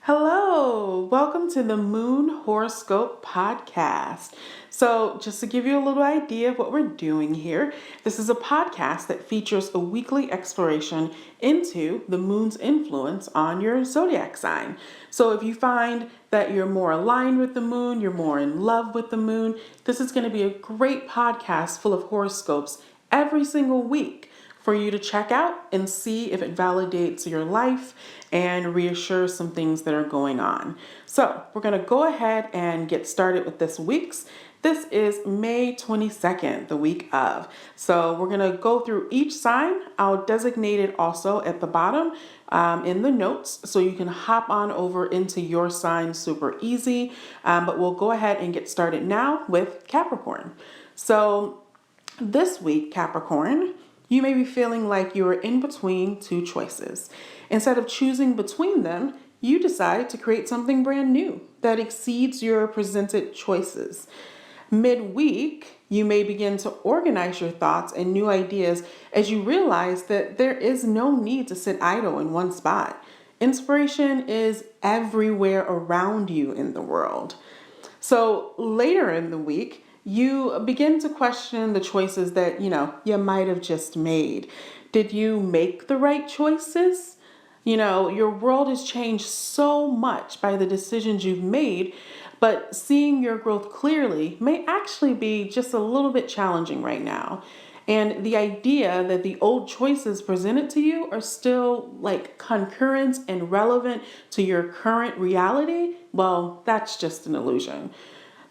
Hello, welcome to the Moon Horoscope Podcast. So, just to give you a little idea of what we're doing here, this is a podcast that features a weekly exploration into the moon's influence on your zodiac sign. So, if you find that you're more aligned with the moon, you're more in love with the moon, this is going to be a great podcast full of horoscopes every single week for you to check out and see if it validates your life and reassures some things that are going on. So we're going to go ahead and get started with this week's. This is May 22nd, the week of. So we're going to go through each sign. I'll designate it also at the bottom in the notes so you can hop on over into your sign super easy. But we'll go ahead and get started now with Capricorn. So this week, Capricorn, you may be feeling like you're in between two choices. Instead of choosing between them, you decide to create something brand new that exceeds your presented choices. Midweek, you may begin to organize your thoughts and new ideas as you realize that there is no need to sit idle in one spot. Inspiration is everywhere around you in the world. So later in the week, you begin to question the choices that, you might have just made. Did you make the right choices? Your world has changed so much by the decisions you've made, but seeing your growth clearly may actually be just a little bit challenging right now. And the idea that the old choices presented to you are still like concurrent and relevant to your current reality, well, that's just an illusion.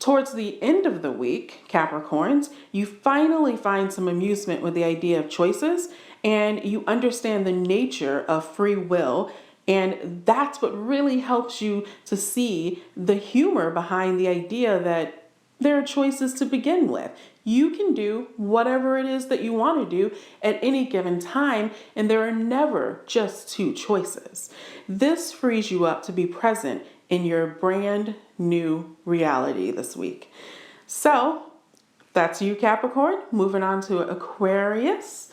Towards the end of the week, Capricorns, you finally find some amusement with the idea of choices and you understand the nature of free will. And that's what really helps you to see the humor behind the idea that there are choices to begin with. You can do whatever it is that you want to do at any given time, and there are never just two choices. This frees you up to be present in your brand new reality this week. So that's you, Capricorn. Moving on to Aquarius.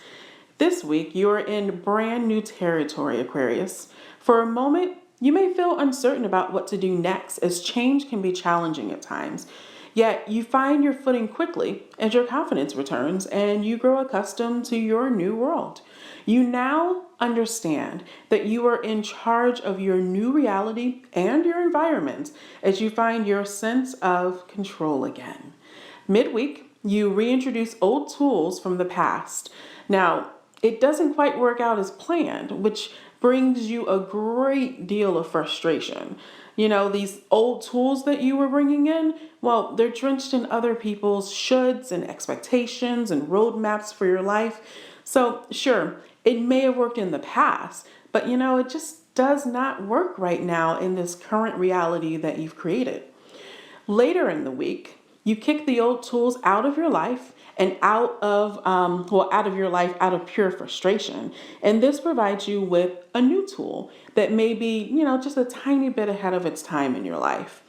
This week, you're in brand new territory, Aquarius. For a moment, you may feel uncertain about what to do next, as change can be challenging at times. Yet you find your footing quickly as your confidence returns and you grow accustomed to your new world. You now understand that you are in charge of your new reality and your environment as you find your sense of control again. Midweek, you reintroduce old tools from the past. Now, it doesn't quite work out as planned, which brings you a great deal of frustration. These old tools that you were bringing in, well, they're drenched in other people's shoulds and expectations and roadmaps for your life. So sure, it may have worked in the past, but it just does not work right now in this current reality that you've created. Later in the week, you kick the old tools out of your life and out of your life out of pure frustration. And this provides you with a new tool that may be, just a tiny bit ahead of its time in your life.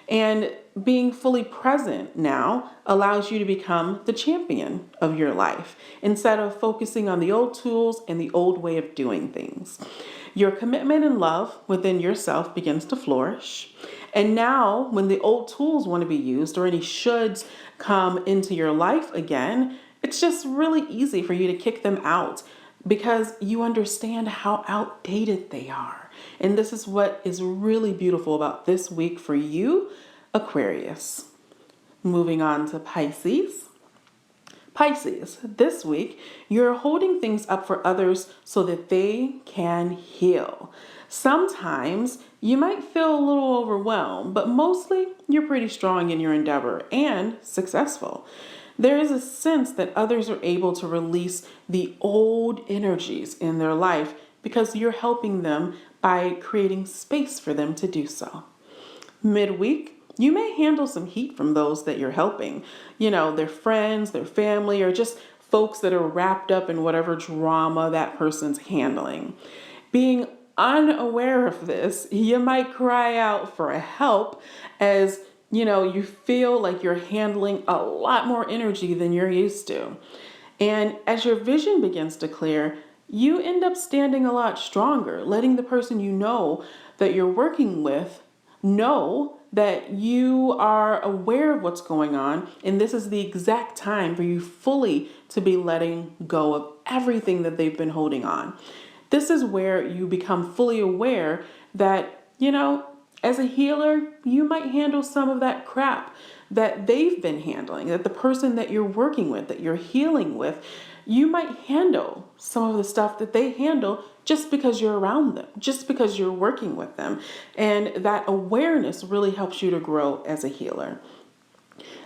And being fully present now allows you to become the champion of your life instead of focusing on the old tools and the old way of doing things. Your commitment and love within yourself begins to flourish. And now when the old tools want to be used or any shoulds come into your life again, it's just really easy for you to kick them out because you understand how outdated they are. And this is what is really beautiful about this week for you, Aquarius. Moving on to Pisces. Pisces, this week, you're holding things up for others so that they can heal. Sometimes you might feel a little overwhelmed, but mostly you're pretty strong in your endeavor and successful. There is a sense that others are able to release the old energies in their life because you're helping them by creating space for them to do so. Midweek, you may handle some heat from those that you're helping. Their friends, their family, or just folks that are wrapped up in whatever drama that person's handling. Being unaware of this, you might cry out for help as you feel like you're handling a lot more energy than you're used to. And as your vision begins to clear, you end up standing a lot stronger, letting the person that you're working with know that you are aware of what's going on, and this is the exact time for you fully to be letting go of everything that they've been holding on. This is where you become fully aware that, as a healer, you might handle some of that crap that they've been handling, that the person that you're working with, that you're healing with, you might handle some of the stuff that they handle just because you're around them, just because you're working with them. And that awareness really helps you to grow as a healer.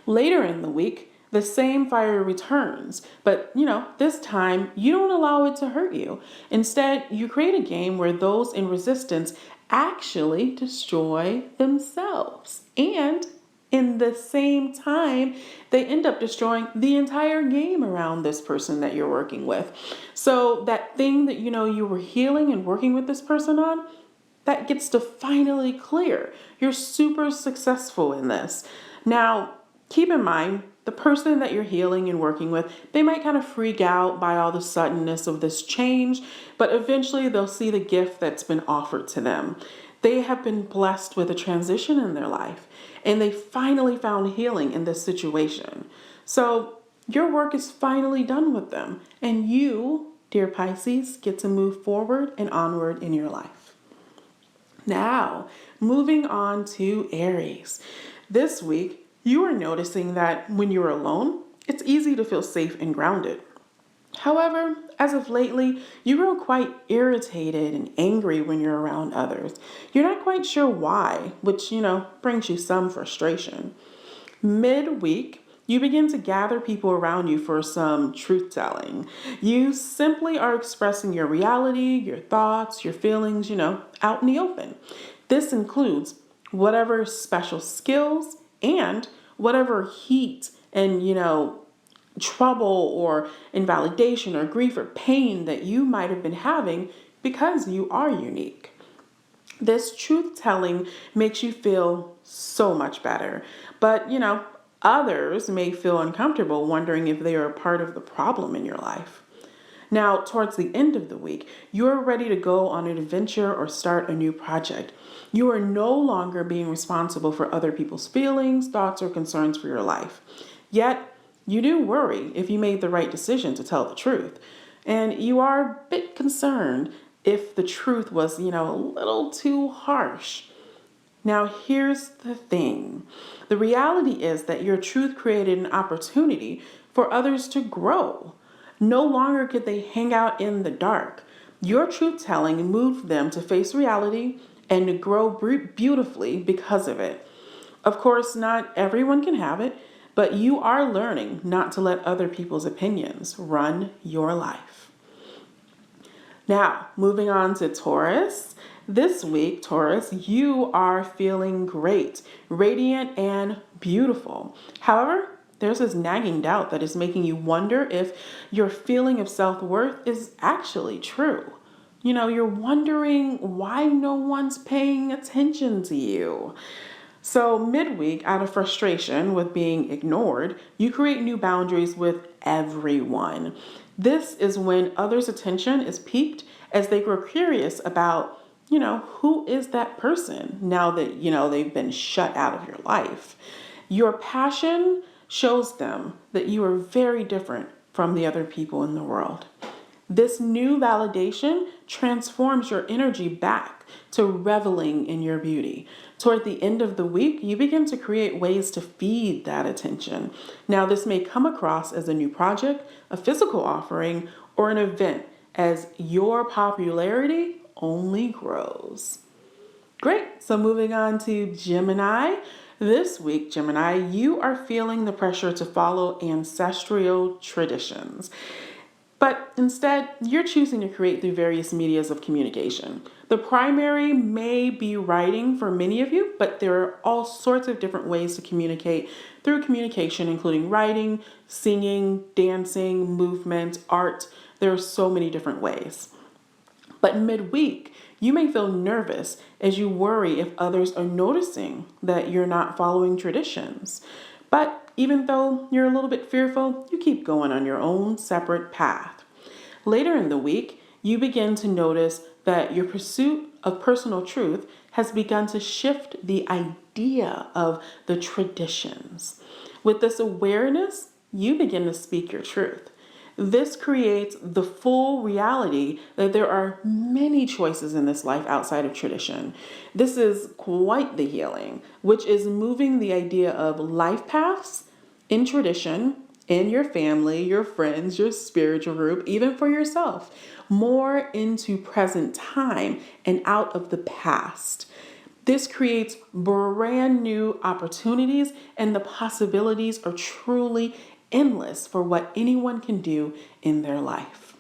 Later in the week, the same fire returns, but this time you don't allow it to hurt you. Instead, you create a game where those in resistance actually destroy themselves. And in the same time, they end up destroying the entire game around this person that you're working with. So that thing that you were healing and working with this person on, that gets to finally clear. You're super successful in this. Now, keep in mind, the person that you're healing and working with, they might kind of freak out by all the suddenness of this change, but eventually they'll see the gift that's been offered to them. They have been blessed with a transition in their life, and they finally found healing in this situation. So your work is finally done with them, and you, dear Pisces, get to move forward and onward in your life. Now, moving on to Aries. This week, you are noticing that when you're alone, it's easy to feel safe and grounded. However, as of lately, you grow quite irritated and angry when you're around others. You're not quite sure why, which, brings you some frustration. Midweek, you begin to gather people around you for some truth-telling. You simply are expressing your reality, your thoughts, your feelings, out in the open. This includes whatever special skills and whatever heat and, trouble or invalidation or grief or pain that you might have been having because you are unique. This truth-telling makes you feel so much better. But, others may feel uncomfortable wondering if they are a part of the problem in your life. Now, towards the end of the week, you're ready to go on an adventure or start a new project. You are no longer being responsible for other people's feelings, thoughts, or concerns for your life. Yet, you do worry if you made the right decision to tell the truth. And you are a bit concerned if the truth was, a little too harsh. Now, here's the thing. The reality is that your truth created an opportunity for others to grow. No longer could they hang out in the dark. Your truth-telling moved them to face reality and to grow beautifully because of it. Of course, not everyone can have it, but you are learning not to let other people's opinions run your life. Now, moving on to Taurus. This week, Taurus, you are feeling great, radiant, and beautiful. However, there's this nagging doubt that is making you wonder if your feeling of self-worth is actually true. You're wondering why no one's paying attention to you. So midweek, out of frustration with being ignored, you create new boundaries with everyone. This is when others' attention is piqued as they grow curious about, who is that person now that, they've been shut out of your life. Your passion shows them that you are very different from the other people in the world. This new validation transforms your energy back to reveling in your beauty. Toward the end of the week, you begin to create ways to feed that attention. Now, this may come across as a new project, a physical offering, or an event as your popularity only grows. Great. So moving on to Gemini. This week, Gemini, you are feeling the pressure to follow ancestral traditions. But instead, you're choosing to create through various medias of communication. The primary may be writing for many of you, but there are all sorts of different ways to communicate through communication, including writing, singing, dancing, movement, art. There are so many different ways. But midweek, you may feel nervous as you worry if others are noticing that you're not following traditions. But even though you're a little bit fearful, you keep going on your own separate path. Later in the week, you begin to notice that your pursuit of personal truth has begun to shift the idea of the traditions. With this awareness, you begin to speak your truth. This creates the full reality that there are many choices in this life outside of tradition. This is quite the healing, which is moving the idea of life paths in tradition, in your family, your friends, your spiritual group, even for yourself, more into present time and out of the past. This creates brand new opportunities, and the possibilities are truly endless for what anyone can do in their life.